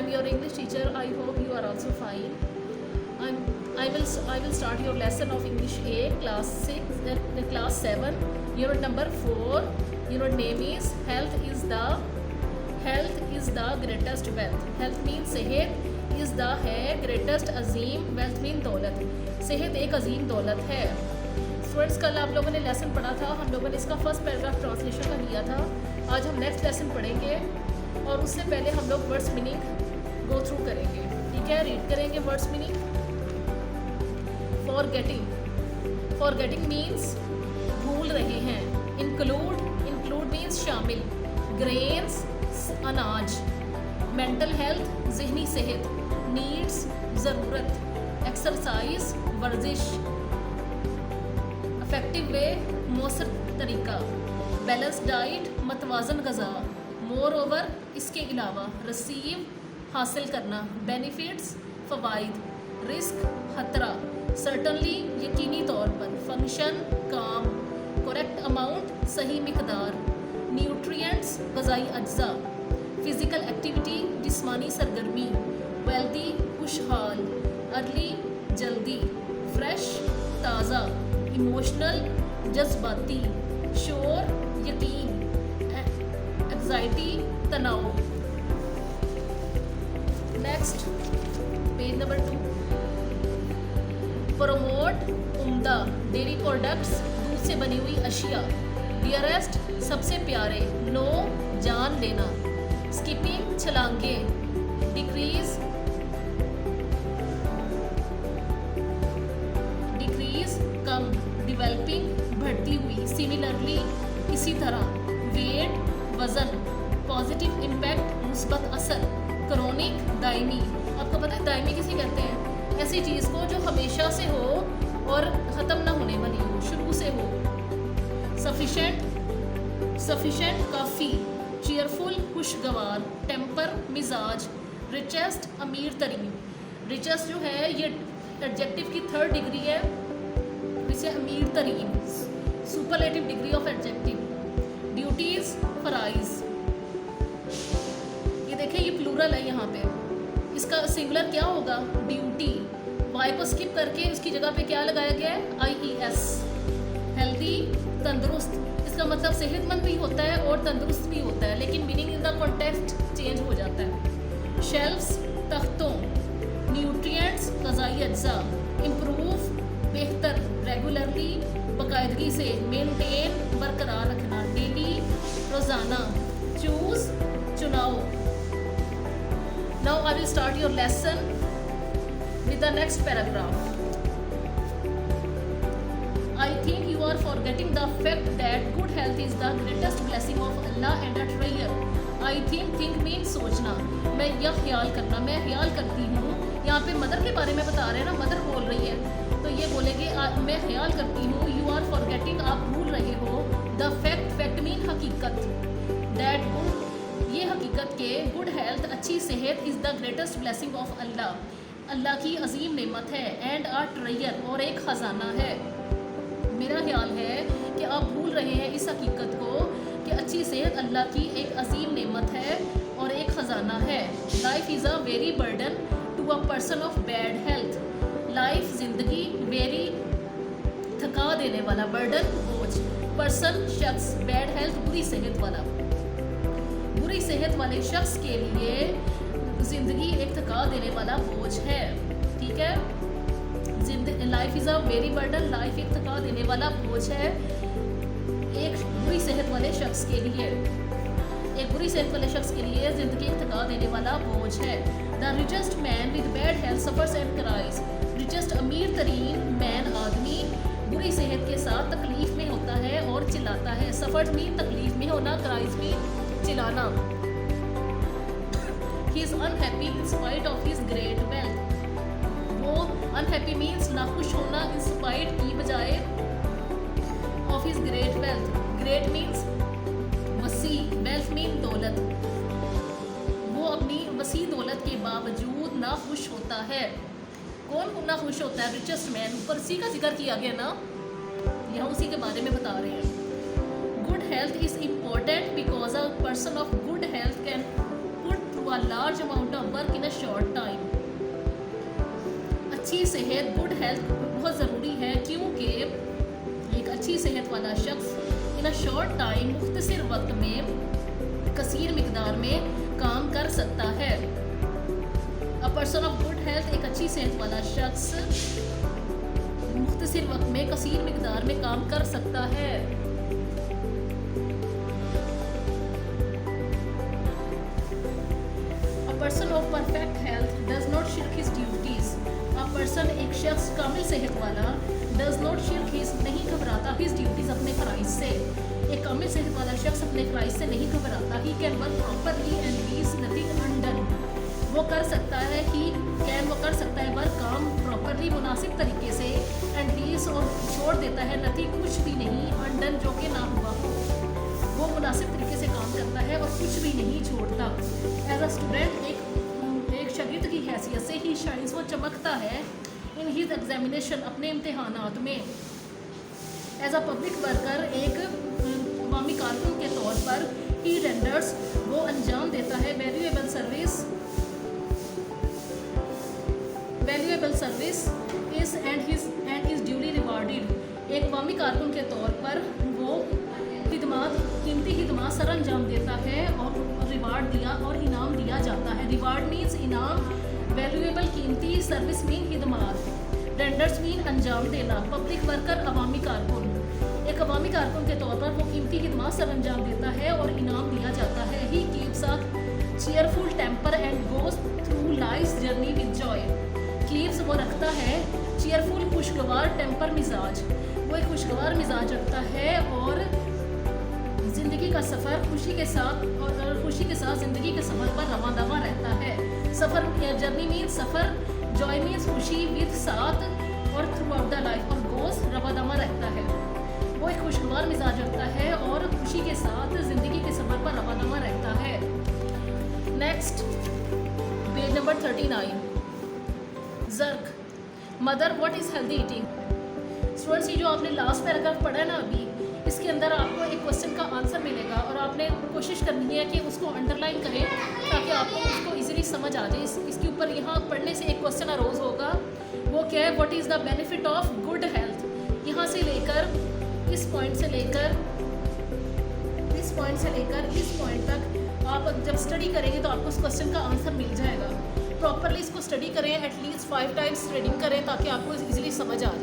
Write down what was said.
I'm your English teacher. I hope you are also fine. I will start your lesson of English A, class 6, class 7, unit number 4. Unit name is Health is the greatest wealth. Health means सेहत, is the है, greatest अजीम, wealth mean दौलत. सेहत एक अजीम दौलत है. Students, कल आप लोगों ने लेसन पढ़ा था, हम लोगों ने इसका फर्स्ट पैराग्राफ ट्रांसलेशन का लिया था. आज हम नेक्स्ट लेसन पढ़ेंगे और उससे पहले हम लोग वर्ड्स मीनिंग गो थ्रू करेंगे. ठीक है, रीड करेंगे वर्ड्स मीनिंग. फॉरगेटिंग मीन्स भूल रहे हैं. इंक्लूड मीन्स शामिल. ग्रेन्स अनाज. मेंटल हेल्थ ज़हनी सेहत. नीड्स ज़रूरत. एक्सरसाइज वर्जिश. इफेक्टिव वे मौसर तरीका. बैलेंस डाइट मतवाजन ग़ज़ा. मोर ओवर इसके अलावा. रिसीव हासिल करना. बेनिफिट्स फ़वाइद. रिस्क खतरा. सर्टनली यकीनी तौर पर. फंक्शन काम. करेक्ट अमाउंट सही मिकदार. न्यूट्रिएंट्स ग़ज़ाई अज्जा. फ़िज़िकल एक्टिविटी जिस्मानी सरगर्मी. वेल्दी खुशहाल. अर्ली जल्दी. फ्रेश ताज़ा. इमोशनल जज्बाती. श्योर यकीन. एग्जाइटी तनाव. Next page number 2. प्रमोट उम्दा. डेयरी प्रोडक्ट्स दूध से बनी हुई अशिया. डियरेस्ट सबसे प्यारे. नो जान लेना. स्किपिंग छलांगे. डिक्रीज कम. डिवेलपिंग बढ़ती हुई. सिमिलरली इसी तरह. वेट वजन. पॉजिटिव इम्पैक्ट मुस्बत असर. क्रोनिक दायमी. आपको पता है दायमी किसे कहते हैं? ऐसी चीज़ को जो हमेशा से हो और ख़त्म ना होने वाली हो, शुरू से हो. सफिशेंट काफ़ी. चीयरफुल खुशगवार. टेम्पर मिजाज. रिचेस्ट अमीर तरीन. रिचेस्ट जो है ये एडजेक्टिव की 3rd डिग्री है, इसे अमीर तरीन. Superlative degree of adjective. Duties फराइज. ये देखें, ये प्लूरल है यहाँ पे. इसका सिंगुलर क्या होगा? ड्यूटी. वाई को स्किप करके उसकी जगह पे क्या लगाया गया है? IES. हेल्दी तंदुरुस्त. इसका मतलब सेहतमंद भी होता है और तंदुरुस्त भी होता है, लेकिन meaning in the context change हो जाता है. शेल्फ्स तख्तों. न्यूट्रिएंट्स ग़ज़ाई अज्जा. इम्प्रूव बेहतर. रेगुलरली बाकायदगी से. मेंटेन बरकरार रखना. डेली रोज़ाना. चूज़ चुनाव. Now I will start your lesson with the next paragraph. I think you are forgetting the fact that good health is the greatest blessing of Allah and a treasure. I think means सोचना. मैं यह ख्याल करना, मैं ख्याल करती हूँ. यहाँ पे मदर के बारे में बता रहे हैं ना, मदर बोल रही है, तो ये बोलेंगे मैं ख्याल करती हूँ. You are forgetting, आप भूल रहे हो. The fact mean हकीकत. That good, ये हकीकत के good health अच्छी सेहत is the greatest blessing of Allah. अल्लाह की अजीम नेमत है. And a treasure, और एक ख़जाना है. मेरा ख्याल है कि आप भूल रहे हैं इस हकीकत को कि अच्छी सेहत अल्लाह की एक अजीम नेमत है और एक ख़जाना है. Life is a very burden to a person of bad health. Life ज़िंदगी. वेरी थका देने वाला. बर्डन बोझ. पर्सन शख्स. बैड हेल्थ बुरी सेहत वाला. बुरी सेहत वाले शख्स के लिए ज़िंदगी एक थका देने वाला बोझ है. ठीक है. Life is a very burden. Life एक थका देने वाला बोझ है एक बुरी सेहत वाले शख्स के लिए. एक बुरी सेहत वाले शख्स के लिए ज़िंदगी एक थका देने वाला बोझ है. The richest man with bad health suffers and cries. Richest अमीर तरीन मैन आदमी बुरी सेहत के साथ तकलीफ में होता है और चिल्लाता है. सफ़र्स मीन तकलीफ में होना. क्राइज मीन चिल्लाना. He is unhappy in spite of his great wealth. वो अनहैप्पी मीन्स नाखुश होना इन स्पाइट की बजाय of his great wealth. Great means वसी. वेल्थ मीन दौलत. वो अपनी वसी दौलत के बावजूद नाखुश होता है. कौन नाखुश होता है? Richest man. ऊपर उसी का जिक्र किया गया ना, यहाँ उसी के बारे में बता रहे हैं. Good health is important because a person of good health can put through a large amount of work in a short time. अच्छी सेहत, गुड हेल्थ बहुत ज़रूरी है, क्योंकि एक अच्छी सेहत वाला शख्स इन अ शॉर्ट टाइम, मुख्तसर वक्त में कसीर मिकदार में काम कर सकता है. अ पर्सन ऑफ गुड हेल्थ, एक अच्छी सेहत वाला शख्स मुख्तसर वक्त में कसीर मिकदार में काम कर सकता है. Person of perfect health does not shirk his duties. A person, एक शख्स कामिल सेहत वाला, डज नॉट शिर्क हिज, नहीं घबराता, हिज ड्यूटीज, अपने फ़राइज़ से. एक कामिल सेहत वाला शख्स अपने फ़राइज़ से नहीं घबराता. He can work properly and leaves nothing undone. वो कर सकता है, ही कैन, वो कर सकता है वर्क, काम प्रॉपरली, मुनासिब तरीके से, एंड लीव्स, और छोड़ देता है, नथिंग, कुछ भी नहीं, अनडन, जो कि ना हुआ हो. वो मुनासिब तरीके से काम करता है और कुछ भी नहीं छोड़ता. एज अ स्टूडेंट, एक शागिर्द की हैसियत से ही शाइन्स, वो चमकता है, इन हिज एग्जामिनेशन, अपने इम्तिहानात में. एज अ पब्लिक वर्कर, एक अवामी कारकुन के तौर पर, ही रेंडर्स, वो अंजाम देता है, valuable service is and is duly rewarded. एक अवामी कारकुन के तौर पर वो खिदमात, कीमती खिदमात सर अंजाम देता है और रिवार्ड दिया और इनाम दिया जाता है. रिवार्ड मीन्स इनाम, वैल्यूएबल कीमती, सर्विस मीन खिदमात, रेंडर्स मीन अंजाम देना. पब्लिक वर्कर, अवामी कारकुन, एक अवामी कारकुन के तौर पर वो कीमती खिदमात सर अंजाम देता है और इनाम दिया जाता है. He keeps a cheerful temper and goes through life's journey with joy. Keeps, वो रखता है, चीयरफुल, खुशगवार, टेम्पर, मिजाज, वो एक खुशगवार मिजाज रखता है और ज़िंदगी का सफ़र खुशी के साथ ज़िंदगी के सफ़र पर रवां दवा रहता है. सफ़र, जर्नी मीन सफ़र, जॉय मीन्स खुशी, विद, साथ, और थ्रू आउट द लाइफ, और गोस, रवा दवा रहता है. वो एक खुशगवार मिजाज रखता है और खुशी के साथ ज़िंदगी के सफ़र पर रवा दवा रहता है. Next, page number 39. ज़र्क, mother, what is healthy eating. Students, ये जो आपने लास्ट पैराग्राफ पढ़ा है ना अभी, इसके अंदर आपको एक क्वेश्चन का आंसर मिलेगा और आपने कोशिश करनी है कि उसको अंडरलाइन करें ताकि आपको उसको इजीली समझ आ जाए. इसके ऊपर यहाँ पढ़ने से एक क्वेश्चन अरोज होगा, वो क्या है, what is the benefit of good health. यहाँ से लेकर इस पॉइंट तक आप जब स्टडी करेंगे तो आपको उस क्वेश्चन का आंसर मिल जाएगा. प्रॉपरली इसको स्टडी करें, एटलीस्ट 5 टाइम्स रीडिंग करें ताकि आपको इजीली समझ आ जाए.